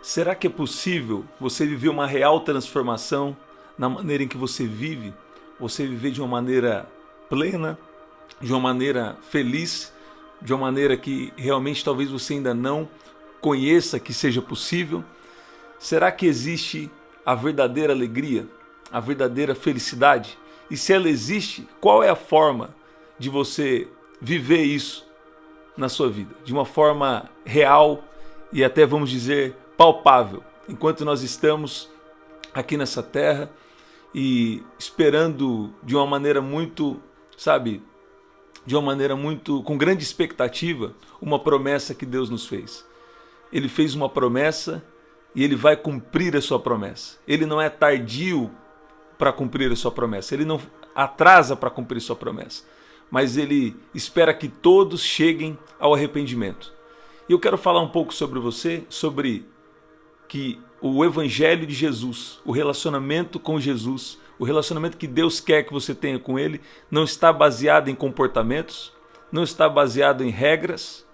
Será que é possível você viver uma real transformação na maneira em que você vive? Você viver de uma maneira plena, de uma maneira feliz, de uma maneira que realmente talvez você ainda não conheça que seja possível? Será que existe a verdadeira alegria, a verdadeira felicidade? E se ela existe, qual é a forma de você viver isso na sua vida? De uma forma real e até, vamos dizer, palpável, enquanto nós estamos aqui nessa terra e esperando de uma maneira muito, de uma maneira muito, com grande expectativa, uma promessa que Deus nos fez. Ele fez uma promessa e ele vai cumprir a sua promessa. Ele não é tardio para cumprir a sua promessa, ele não atrasa para cumprir a sua promessa, mas ele espera que todos cheguem ao arrependimento. E eu quero falar um pouco sobre você, sobre que o Evangelho de Jesus, o relacionamento com Jesus, o relacionamento que Deus quer que você tenha com Ele, não está baseado em comportamentos, não está baseado em regras,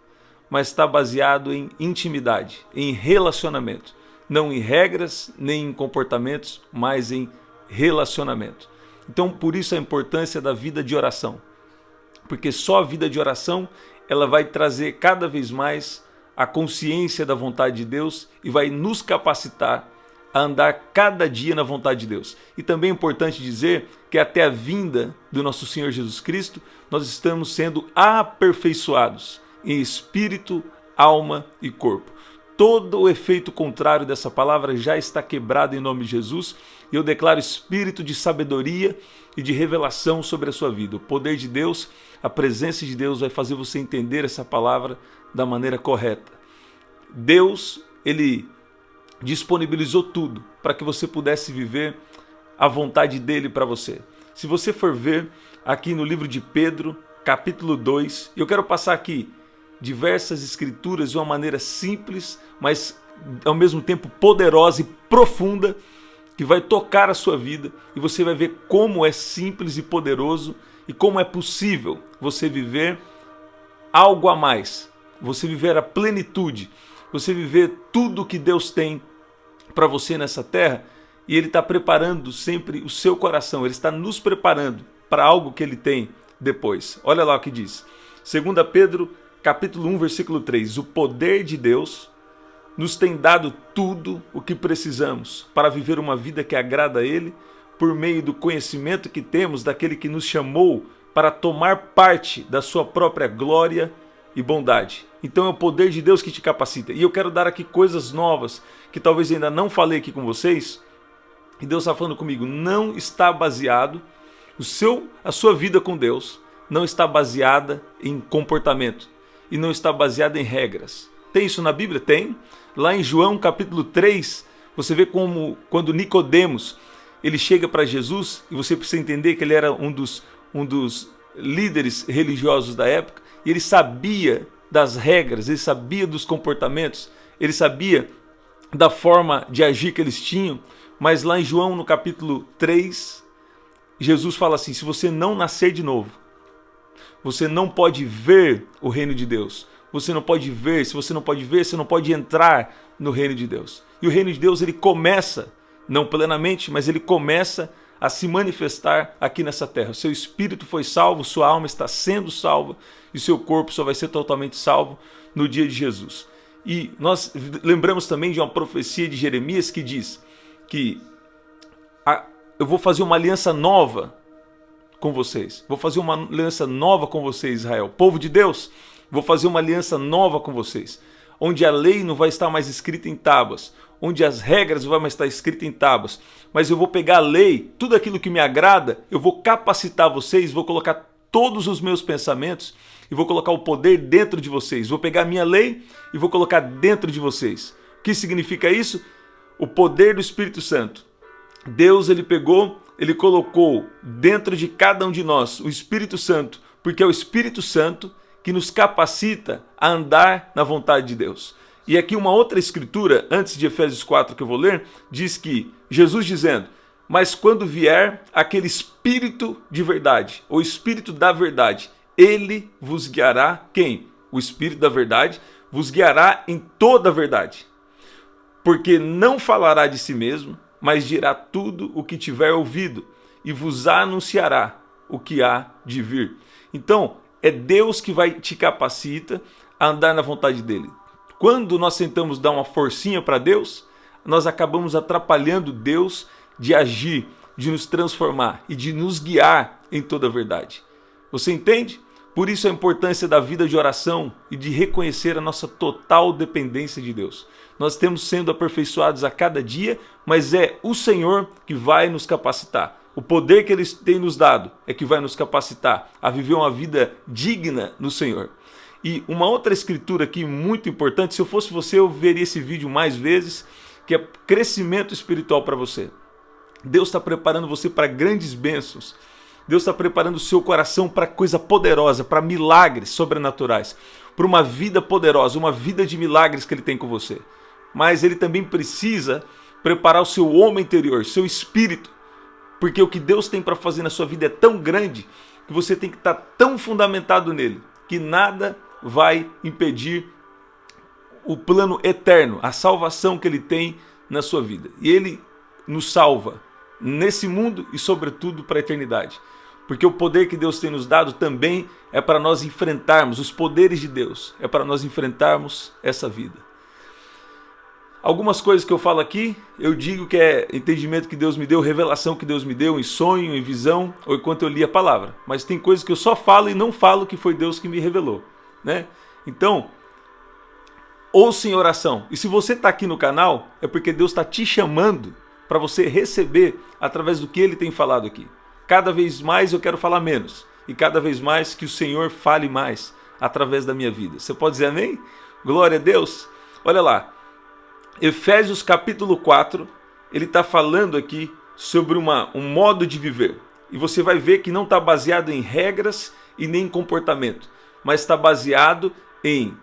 mas está baseado em intimidade, em relacionamento. Não em regras, nem em comportamentos, mas em relacionamento. Então, por isso a importância da vida de oração. Porque só a vida de oração, ela vai trazer cada vez mais a consciência da vontade de Deus e vai nos capacitar a andar cada dia na vontade de Deus. E também é importante dizer que até a vinda do nosso Senhor Jesus Cristo, nós estamos sendo aperfeiçoados em espírito, alma e corpo. Todo o efeito contrário dessa palavra já está quebrado em nome de Jesus e eu declaro espírito de sabedoria e de revelação sobre a sua vida. O poder de Deus, a presença de Deus vai fazer você entender essa palavra da maneira correta. Deus, Ele disponibilizou tudo para que você pudesse viver a vontade dEle para você. Se você for ver aqui no livro de Pedro, capítulo 2, eu quero passar aqui diversas escrituras de uma maneira simples, mas ao mesmo tempo poderosa e profunda, que vai tocar a sua vida e você vai ver como é simples e poderoso e como é possível você viver algo a mais, você viver a plenitude, você viver tudo que Deus tem para você nessa terra e Ele está preparando sempre o seu coração, Ele está nos preparando para algo que Ele tem depois. Olha lá o que diz, 2 Pedro capítulo 1, versículo 3, o poder de Deus nos tem dado tudo o que precisamos para viver uma vida que agrada a Ele, por meio do conhecimento que temos daquele que nos chamou para tomar parte da sua própria glória e bondade. Então é o poder de Deus que te capacita. E eu quero dar aqui coisas novas que talvez ainda não falei aqui com vocês. E Deus está falando comigo, não está baseado, a sua vida com Deus não está baseada em comportamento e não está baseada em regras. Tem isso na Bíblia? Tem. Lá em João capítulo 3, você vê como quando Nicodemos ele chega para Jesus, e você precisa entender que ele era um dos líderes religiosos da época, e ele sabia das regras, ele sabia dos comportamentos, ele sabia da forma de agir que eles tinham, mas lá em João no capítulo 3, Jesus fala assim, se você não nascer de novo, você não pode ver o reino de Deus. Você não pode ver, se você não pode ver, você não pode entrar no reino de Deus. E o reino de Deus, ele começa, não plenamente, mas ele começa a se manifestar aqui nessa terra. O seu espírito foi salvo, sua alma está sendo salva e seu corpo só vai ser totalmente salvo no dia de Jesus. E nós lembramos também de uma profecia de Jeremias que diz que eu vou fazer uma aliança nova com vocês. Vou fazer uma aliança nova com vocês, Israel. Povo de Deus, vou fazer uma aliança nova com vocês. Onde a lei não vai estar mais escrita em tábuas. Onde as regras não vão mais estar escritas em tábuas. Mas eu vou pegar a lei, tudo aquilo que me agrada, eu vou capacitar vocês, vou colocar todos os meus pensamentos e vou colocar o poder dentro de vocês. Vou pegar a minha lei e vou colocar dentro de vocês. O que significa isso? O poder do Espírito Santo. Deus, ele colocou dentro de cada um de nós o Espírito Santo, porque é o Espírito Santo que nos capacita a andar na vontade de Deus. E aqui uma outra escritura, antes de Efésios 4 que eu vou ler, diz que Jesus dizendo, mas quando vier aquele Espírito de verdade, o Espírito da verdade, ele vos guiará, quem? O Espírito da verdade vos guiará em toda a verdade. Porque não falará de si mesmo, mas dirá tudo o que tiver ouvido e vos anunciará o que há de vir. Então, é Deus que vai te capacita a andar na vontade dele. Quando nós tentamos dar uma forcinha para Deus, nós acabamos atrapalhando Deus de agir, de nos transformar e de nos guiar em toda a verdade. Você entende? Por isso a importância da vida de oração e de reconhecer a nossa total dependência de Deus. Nós estamos sendo aperfeiçoados a cada dia, mas é o Senhor que vai nos capacitar. O poder que Ele tem nos dado é que vai nos capacitar a viver uma vida digna no Senhor. E uma outra escritura aqui muito importante, se eu fosse você, eu veria esse vídeo mais vezes, que é crescimento espiritual para você. Deus está preparando você para grandes bênçãos. Deus está preparando o seu coração para coisa poderosa, para milagres sobrenaturais, para uma vida poderosa, uma vida de milagres que Ele tem com você. Mas Ele também precisa preparar o seu homem interior, seu espírito, porque o que Deus tem para fazer na sua vida é tão grande que você tem que estar tão fundamentado nele, que nada vai impedir o plano eterno, a salvação que Ele tem na sua vida. E Ele nos salva nesse mundo e sobretudo para a eternidade. Porque o poder que Deus tem nos dado também é para nós enfrentarmos os poderes de Deus, é para nós enfrentarmos essa vida. Algumas coisas que eu falo aqui, eu digo que é entendimento que Deus me deu, revelação que Deus me deu, em sonho, em visão, ou enquanto eu li a palavra. Mas tem coisas que eu só falo e não falo que foi Deus que me revelou, né? Então, ouça em oração. E se você está aqui no canal, é porque Deus está te chamando para você receber através do que Ele tem falado aqui. Cada vez mais eu quero falar menos. E cada vez mais que o Senhor fale mais através da minha vida. Você pode dizer amém? Glória a Deus. Olha lá. Efésios capítulo 4. Ele está falando aqui sobre um modo de viver. E você vai ver que não está baseado em regras e nem em comportamento. Mas está baseado em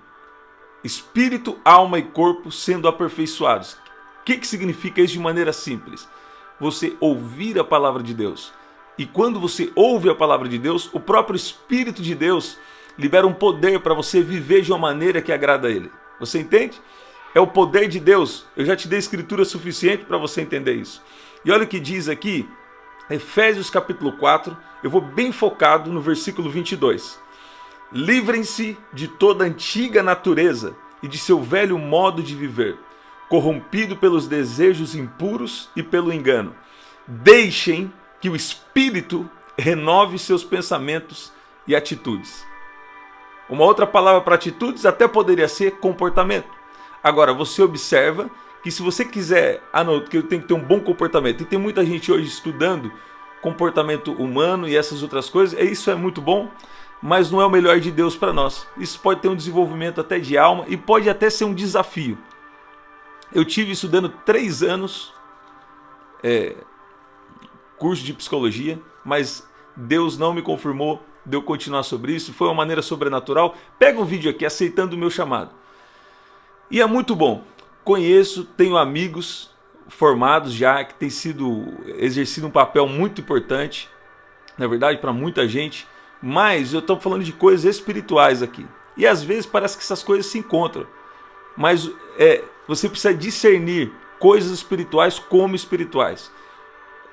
espírito, alma e corpo sendo aperfeiçoados. O que significa isso de maneira simples? Você ouvir a palavra de Deus. E quando você ouve a palavra de Deus, o próprio Espírito de Deus libera um poder para você viver de uma maneira que agrada a Ele. Você entende? É o poder de Deus. Eu já te dei escritura suficiente para você entender isso. E olha o que diz aqui, Efésios capítulo 4, eu vou bem focado no versículo 22. Livrem-se de toda a antiga natureza e de seu velho modo de viver, corrompido pelos desejos impuros e pelo engano. Deixem que o Espírito renove seus pensamentos e atitudes. Uma outra palavra para atitudes até poderia ser comportamento. Agora, você observa que se você quiser, que eu tenho que ter um bom comportamento, e tem muita gente hoje estudando comportamento humano e essas outras coisas, isso é muito bom, mas não é o melhor de Deus para nós. Isso pode ter um desenvolvimento até de alma e pode até ser um desafio. Eu tive estudando 3 anos curso de psicologia, mas Deus não me confirmou de eu continuar sobre isso. Foi uma maneira sobrenatural. Pega um vídeo aqui, aceitando o meu chamado. E é muito bom. Conheço, tenho amigos formados já, que têm exercido um papel muito importante, na verdade, para muita gente. Mas eu estou falando de coisas espirituais aqui. E às vezes parece que essas coisas se encontram. Mas você precisa discernir coisas espirituais como espirituais.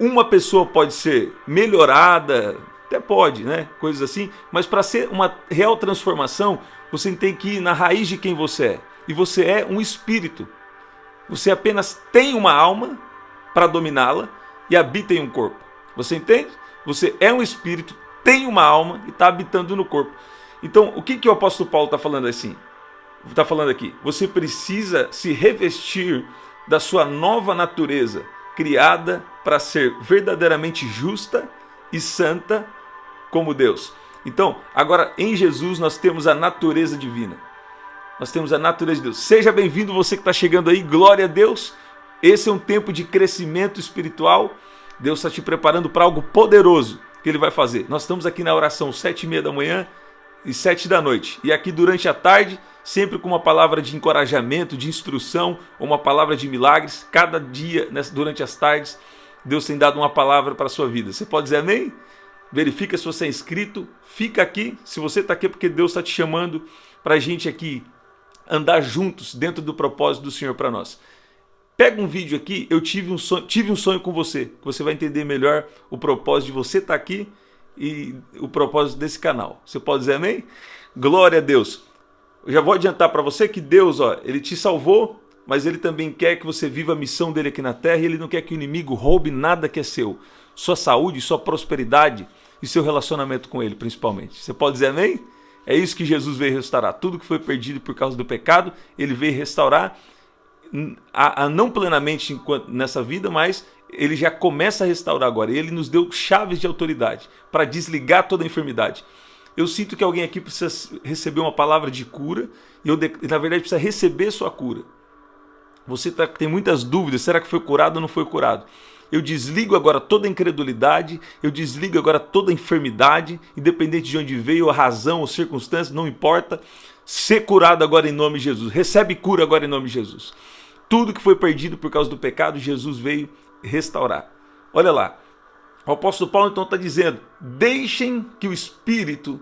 Uma pessoa pode ser melhorada, até pode, né? Coisas assim. Mas para ser uma real transformação, você tem que ir na raiz de quem você é. E você é um espírito. Você apenas tem uma alma para dominá-la e habita em um corpo. Você entende? Você é um espírito, tem uma alma e está habitando no corpo. Então, o que o apóstolo Paulo está falando assim? Está falando aqui, você precisa se revestir da sua nova natureza, criada para ser verdadeiramente justa e santa como Deus. Então, agora em Jesus nós temos a natureza divina. Nós temos a natureza de Deus. Seja bem-vindo você que está chegando aí, glória a Deus. Esse é um tempo de crescimento espiritual. Deus está te preparando para algo poderoso que Ele vai fazer. Nós estamos aqui na oração 7h30 da manhã e 7 da noite. E aqui durante a tarde, sempre com uma palavra de encorajamento, de instrução, ou uma palavra de milagres. Cada dia, durante as tardes, Deus tem dado uma palavra para a sua vida. Você pode dizer amém? Verifica se você é inscrito. Fica aqui. Se você está aqui é porque Deus está te chamando para a gente aqui andar juntos dentro do propósito do Senhor para nós. Pega um vídeo aqui, eu tive um sonho com você, que você vai entender melhor o propósito de você estar aqui e o propósito desse canal. Você pode dizer amém? Glória a Deus. Eu já vou adiantar para você que Deus, ele te salvou, mas ele também quer que você viva a missão dele aqui na terra e ele não quer que o inimigo roube nada que é seu. Sua saúde, sua prosperidade e seu relacionamento com ele, principalmente. Você pode dizer amém? É isso que Jesus veio restaurar. Tudo que foi perdido por causa do pecado, ele veio restaurar, não plenamente nessa vida, mas ele já começa a restaurar agora. Ele nos deu chaves de autoridade para desligar toda a enfermidade. Eu sinto que alguém aqui precisa receber uma palavra de cura e na verdade precisa receber sua cura. Você tem muitas dúvidas, será que foi curado ou não foi curado? Eu desligo agora toda a incredulidade, eu desligo agora toda a enfermidade, independente de onde veio, a razão, as circunstâncias, não importa. Ser curado agora em nome de Jesus. Recebe cura agora em nome de Jesus. Tudo que foi perdido por causa do pecado, Jesus veio restaurar. Olha lá, o apóstolo Paulo então está dizendo, deixem que o Espírito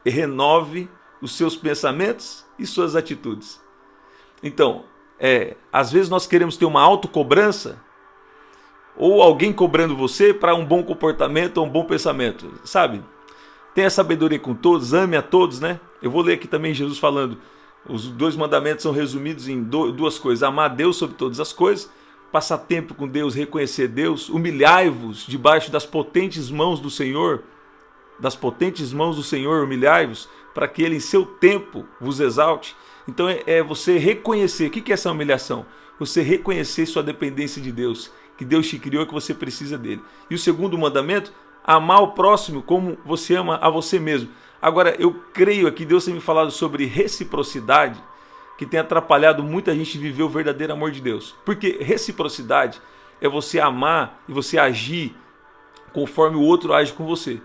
renove os seus pensamentos e suas atitudes. Então, às vezes nós queremos ter uma autocobrança, ou alguém cobrando você para um bom comportamento ou um bom pensamento, sabe? Tenha sabedoria com todos, ame a todos, né? Eu vou ler aqui também Jesus falando, os 2 mandamentos são resumidos em 2 coisas, amar a Deus sobre todas as coisas, passar tempo com Deus, reconhecer Deus, humilhai-vos debaixo das potentes mãos do Senhor, humilhai-vos, para que Ele em seu tempo vos exalte. Então é você reconhecer, o que é essa humilhação? Você reconhecer sua dependência de Deus, que Deus te criou e que você precisa dele. E o 2º mandamento, amar o próximo como você ama a você mesmo. Agora, eu creio aqui, Deus tem me falado sobre reciprocidade, que tem atrapalhado muita gente viver o verdadeiro amor de Deus. Porque reciprocidade é você amar e você agir conforme o outro age com você.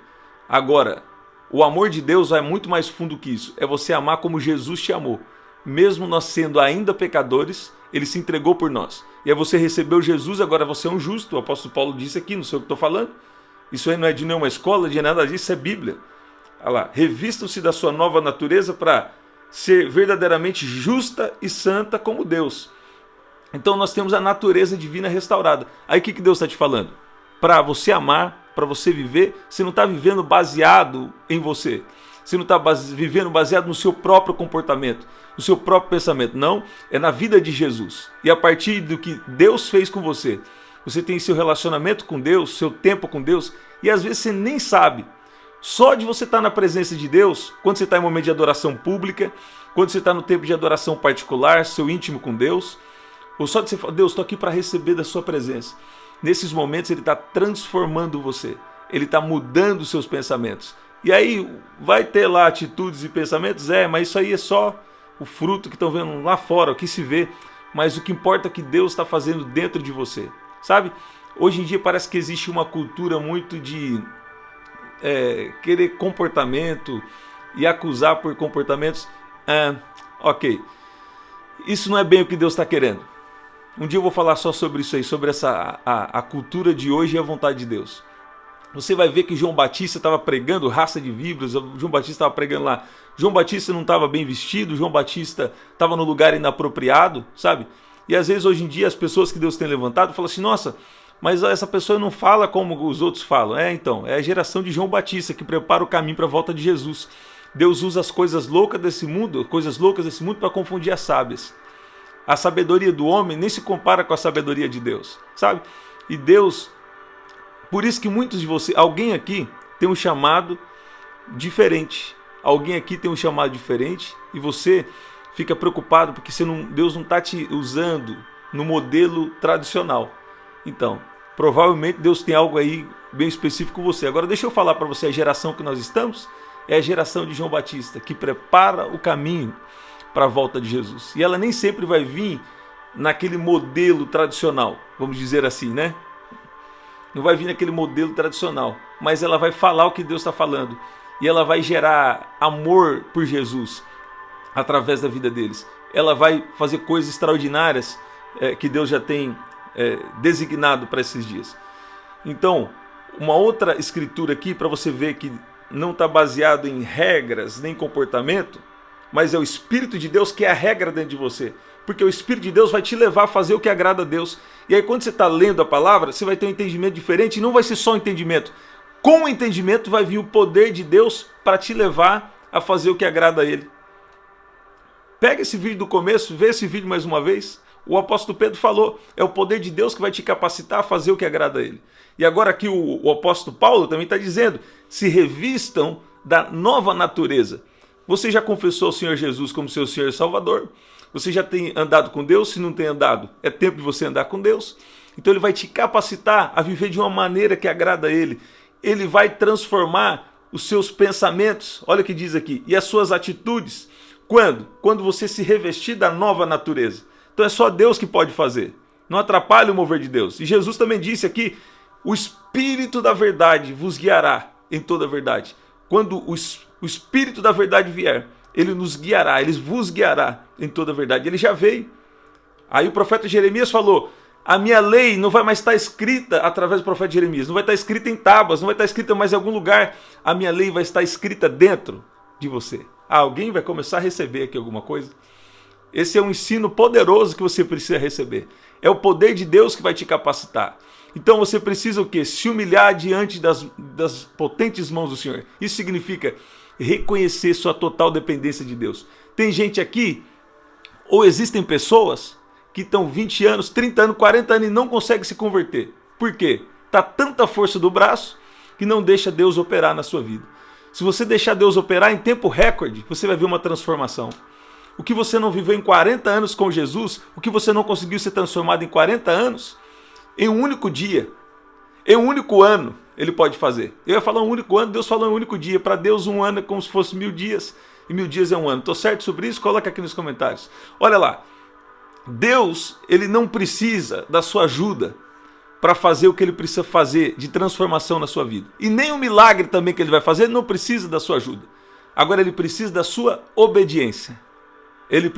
Agora, o amor de Deus vai muito mais fundo que isso. É você amar como Jesus te amou. Mesmo nós sendo ainda pecadores, Ele se entregou por nós. E aí você recebeu Jesus, agora você é um justo. O apóstolo Paulo disse aqui, não sei o que estou falando. Isso aí não é de nenhuma escola, de nada disso, é Bíblia. Olha lá, revistam-se da sua nova natureza para ser verdadeiramente justa e santa como Deus. Então nós temos a natureza divina restaurada. Aí o que Deus está te falando? Para você amar, para você viver, você não está vivendo baseado em você. Você não está vivendo baseado no seu próprio comportamento, no seu próprio pensamento. Não, é na vida de Jesus. E a partir do que Deus fez com você, você tem seu relacionamento com Deus, seu tempo com Deus, e às vezes você nem sabe. Só de você estar na presença de Deus, quando você está em momento de adoração pública, quando você está no tempo de adoração particular, seu íntimo com Deus, ou só de você falar, Deus, estou aqui para receber da sua presença. Nesses momentos Ele está transformando você, Ele está mudando os seus pensamentos. E aí vai ter lá atitudes e pensamentos, mas isso aí é só o fruto que estão vendo lá fora, o que se vê. Mas o que importa é que Deus está fazendo dentro de você, sabe? Hoje em dia parece que existe uma cultura muito de querer comportamento e acusar por comportamentos. Ok, isso não é bem o que Deus está querendo. Um dia eu vou falar só sobre isso aí, sobre a cultura de hoje e a vontade de Deus. Você vai ver que João Batista estava pregando raça de víboras, João Batista estava pregando lá. João Batista não estava bem vestido, João Batista estava no lugar inapropriado, sabe? E às vezes hoje em dia as pessoas que Deus tem levantado falam assim, nossa, mas essa pessoa não fala como os outros falam. Então, é a geração de João Batista que prepara o caminho para a volta de Jesus. Deus usa as coisas loucas desse mundo para confundir as sábias. A sabedoria do homem nem se compara com a sabedoria de Deus, sabe? E Deus, por isso que muitos de vocês, alguém aqui tem um chamado diferente. Alguém aqui tem um chamado diferente e você fica preocupado porque Deus não está te usando no modelo tradicional. Então, provavelmente Deus tem algo aí bem específico com você. Agora deixa eu falar para você, a geração que nós estamos é a geração de João Batista, que prepara o caminho para a volta de Jesus. E ela nem sempre vai vir naquele modelo tradicional, vamos dizer assim, né? Não vai vir naquele modelo tradicional, mas ela vai falar o que Deus está falando. E ela vai gerar amor por Jesus através da vida deles. Ela vai fazer coisas extraordinárias que Deus já tem designado para esses dias. Então, uma outra escritura aqui para você ver que não está baseado em regras nem comportamento, mas é o Espírito de Deus que é a regra dentro de você. Porque o Espírito de Deus vai te levar a fazer o que agrada a Deus. E aí quando você está lendo a palavra, você vai ter um entendimento diferente, e não vai ser só um entendimento. Com o entendimento vai vir o poder de Deus para te levar a fazer o que agrada a Ele. Pega esse vídeo do começo, vê esse vídeo mais uma vez. O apóstolo Pedro falou, é o poder de Deus que vai te capacitar a fazer o que agrada a Ele. E agora aqui o apóstolo Paulo também está dizendo, se revistam da nova natureza. Você já confessou o Senhor Jesus como seu Senhor e Salvador? Você já tem andado com Deus? Se não tem andado, é tempo de você andar com Deus. Então Ele vai te capacitar a viver de uma maneira que agrada a Ele. Ele vai transformar os seus pensamentos, olha o que diz aqui, e as suas atitudes. Quando? Quando você se revestir da nova natureza. Então é só Deus que pode fazer. Não atrapalhe o mover de Deus. E Jesus também disse aqui, o Espírito da verdade vos guiará em toda a verdade. Quando o Espírito da verdade vier, Ele nos guiará, Ele vos guiará em toda a verdade. Ele já veio. Aí o profeta Jeremias falou, a minha lei não vai mais estar escrita através do profeta Jeremias, não vai estar escrita em tábuas, não vai estar escrita mais em algum lugar. A minha lei vai estar escrita dentro de você. Alguém vai começar a receber aqui alguma coisa? Esse é um ensino poderoso que você precisa receber. É o poder de Deus que vai te capacitar. Então você precisa o quê? Se humilhar diante das potentes mãos do Senhor. Isso significa reconhecer sua total dependência de Deus. Tem gente aqui, ou existem pessoas que estão 20 anos, 30 anos, 40 anos e não conseguem se converter. Por quê? Está tanta força do braço que não deixa Deus operar na sua vida. Se você deixar Deus operar em tempo recorde, você vai ver uma transformação. O que você não viveu em 40 anos com Jesus, o que você não conseguiu ser transformado em 40 anos, em um único dia, em um único ano, Ele pode fazer. Eu ia falar um único ano, Deus falou um único dia. Para Deus um ano é como se fosse 1000 dias, e 1000 dias é um ano. Estou certo sobre isso? Coloca aqui nos comentários. Olha lá, Deus, Ele não precisa da sua ajuda para fazer o que Ele precisa fazer de transformação na sua vida. E nem o milagre também que Ele vai fazer, Ele não precisa da sua ajuda. Agora Ele precisa da sua obediência. Ele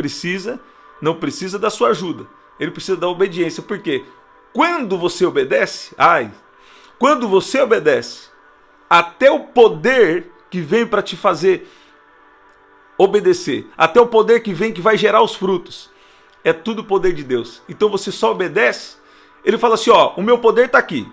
não precisa da sua ajuda. Ele precisa da obediência. Por quê? Quando você obedece, quando você obedece, até o poder que vem para te fazer obedecer, até o poder que vem que vai gerar os frutos, é tudo poder de Deus. Então você só obedece. Ele fala assim, ó, o meu poder está aqui.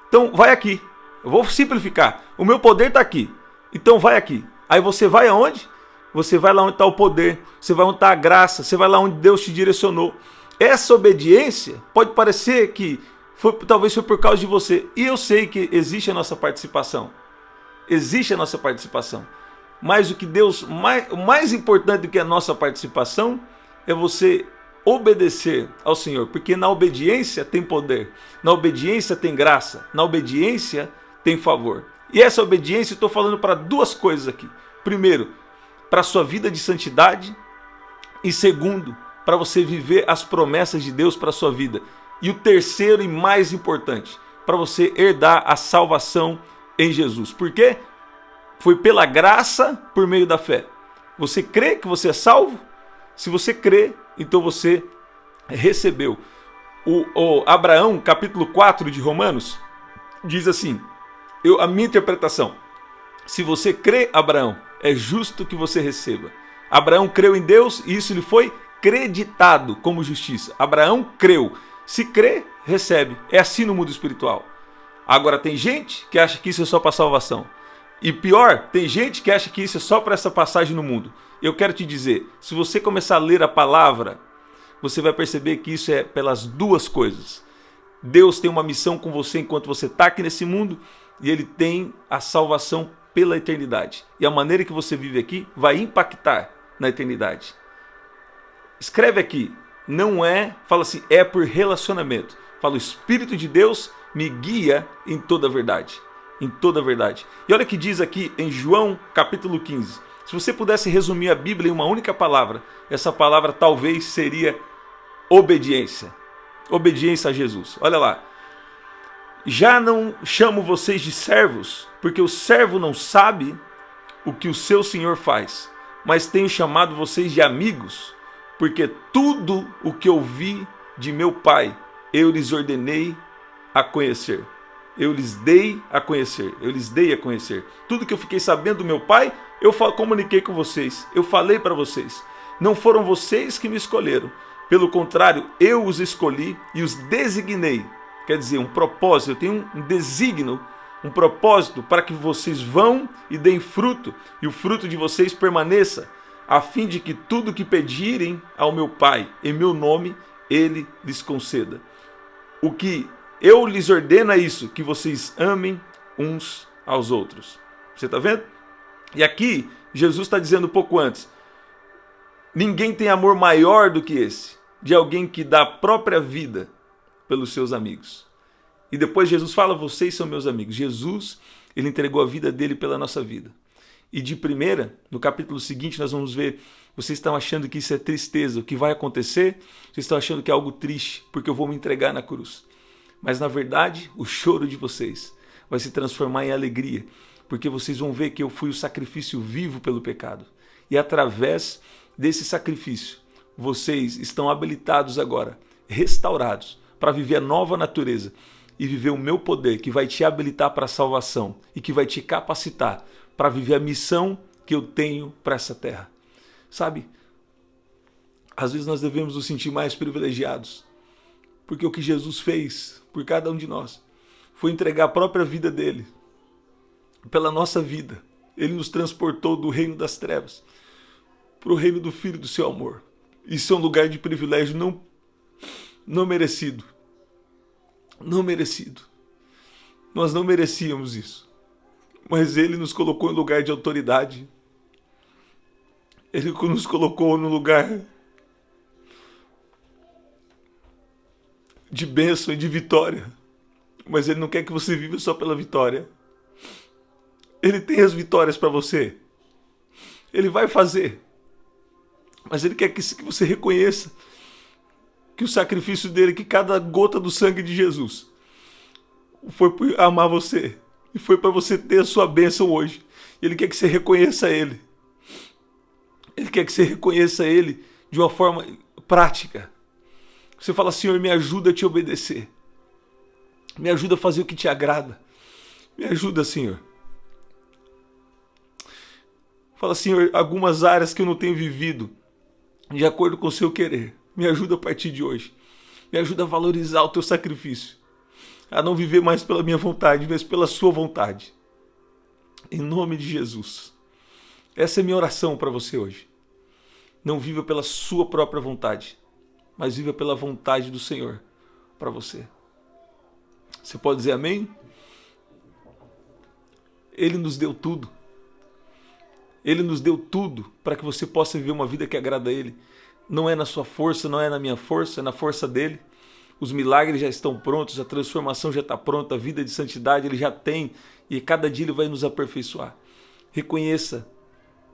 Então vai aqui. Eu vou simplificar. O meu poder está aqui. Então vai aqui. Aí você vai aonde? Você vai lá onde está o poder, você vai onde está a graça, você vai lá onde Deus te direcionou. Essa obediência pode parecer que talvez foi por causa de você. E eu sei que existe a nossa participação. Existe a nossa participação. Mas o mais importante do que a nossa participação é você obedecer ao Senhor. Porque na obediência tem poder, na obediência tem graça, na obediência tem favor. E essa obediência eu estou falando para duas coisas aqui. Primeiro, para a sua vida de santidade, e segundo, para você viver as promessas de Deus para a sua vida. E o terceiro e mais importante, para você herdar a salvação em Jesus. Por quê? Foi pela graça por meio da fé. Você crê que você é salvo? Se você crê, então você recebeu. O Abraão, capítulo 4 de Romanos, diz assim, a minha interpretação, se você crê, Abraão, é justo que você receba. Abraão creu em Deus e isso lhe foi creditado como justiça. Abraão creu. Se crê, recebe. É assim no mundo espiritual. Agora tem gente que acha que isso é só para salvação. E pior, tem gente que acha que isso é só para essa passagem no mundo. Eu quero te dizer, se você começar a ler a palavra, você vai perceber que isso é pelas duas coisas. Deus tem uma missão com você enquanto você está aqui nesse mundo e Ele tem a salvação pela eternidade. E a maneira que você vive aqui vai impactar na eternidade. Escreve aqui, não é, fala assim, é por relacionamento. Fala, o Espírito de Deus me guia em toda a verdade. Em toda a verdade. E olha o que diz aqui em João capítulo 15. Se você pudesse resumir a Bíblia em uma única palavra, essa palavra talvez seria obediência. Obediência a Jesus. Olha lá. Já não chamo vocês de servos, porque o servo não sabe o que o seu senhor faz, mas tenho chamado vocês de amigos, porque tudo o que ouvi de meu Pai, eu lhes ordenei a conhecer. Eu lhes dei a conhecer. Eu lhes dei a conhecer. Tudo que eu fiquei sabendo do meu Pai, eu comuniquei com vocês. Eu falei para vocês. Não foram vocês que me escolheram, Pelo contrário, eu os escolhi e os designei. Quer dizer, um propósito, eu tenho um desígnio, um propósito para que vocês vão e deem fruto, e o fruto de vocês permaneça, a fim de que tudo que pedirem ao meu Pai, em meu nome, Ele lhes conceda. O que eu lhes ordeno é isso, que vocês amem uns aos outros. Você está vendo? E aqui, Jesus está dizendo um pouco antes, ninguém tem amor maior do que esse, de alguém que dá a própria vida pelos seus amigos. E depois Jesus fala, vocês são meus amigos. Jesus, ele entregou a vida dele pela nossa vida. E de primeira, no capítulo seguinte, nós vamos ver, vocês estão achando que isso é tristeza, o que vai acontecer? Vocês estão achando que é algo triste, porque eu vou me entregar na cruz. Mas na verdade, o choro de vocês vai se transformar em alegria, porque vocês vão ver que eu fui o sacrifício vivo pelo pecado. E através desse sacrifício, vocês estão habilitados agora, restaurados, para viver a nova natureza e viver o meu poder, que vai te habilitar para a salvação e que vai te capacitar para viver a missão que eu tenho para essa terra. Sabe, às vezes nós devemos nos sentir mais privilegiados, porque o que Jesus fez por cada um de nós foi entregar a própria vida dele pela nossa vida. Ele nos transportou do reino das trevas para o reino do Filho do seu amor. Isso é um lugar de privilégio não merecido. Não merecido. Nós não merecíamos isso. Mas Ele nos colocou em lugar de autoridade. Ele nos colocou no lugar de bênção e de vitória. Mas Ele não quer que você viva só pela vitória. Ele tem as vitórias para você. Ele vai fazer. Mas Ele quer que você reconheça que o sacrifício dele, que cada gota do sangue de Jesus foi por amar você. E foi para você ter a sua bênção hoje. Ele quer que você reconheça Ele. Ele quer que você reconheça Ele de uma forma prática. Você fala, Senhor, me ajuda a te obedecer. Me ajuda a fazer o que te agrada. Me ajuda, Senhor. Fala, Senhor, algumas áreas que eu não tenho vivido de acordo com o seu querer. Me ajuda a partir de hoje. Me ajuda a valorizar o teu sacrifício. A não viver mais pela minha vontade, mas pela sua vontade. Em nome de Jesus. Essa é a minha oração para você hoje. Não viva pela sua própria vontade, mas viva pela vontade do Senhor para você. Você pode dizer amém? Ele nos deu tudo. Ele nos deu tudo para que você possa viver uma vida que agrada a Ele. Não é na sua força, não é na minha força, é na força dEle. Os milagres já estão prontos, a transformação já está pronta, a vida de santidade Ele já tem e cada dia Ele vai nos aperfeiçoar. Reconheça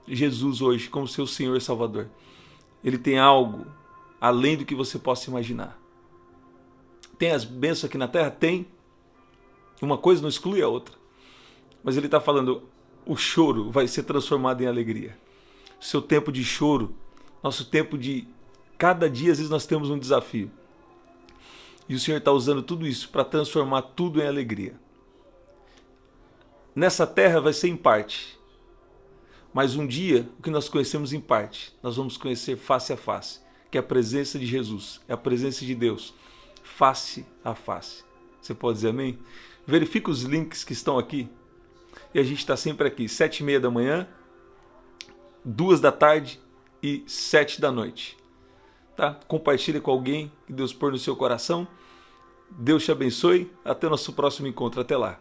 Jesus hoje como seu Senhor e Salvador. Ele tem algo além do que você possa imaginar. Tem as bênçãos aqui na terra? Tem. Uma coisa não exclui a outra. Mas Ele está falando, o choro vai ser transformado em alegria. Seu tempo de choro, nosso tempo de... Cada dia, às vezes, nós temos um desafio. E o Senhor está usando tudo isso para transformar tudo em alegria. Nessa terra vai ser em parte. Mas um dia, o que nós conhecemos em parte, nós vamos conhecer face a face. Que é a presença de Jesus, é a presença de Deus. Face a face. Você pode dizer amém? Verifique os links que estão aqui. E a gente está sempre aqui, 7h30 da manhã, 2 da tarde e 7 da noite. Tá? Compartilhe com alguém que Deus pôr no seu coração. Deus te abençoe. Até o nosso próximo encontro. Até lá.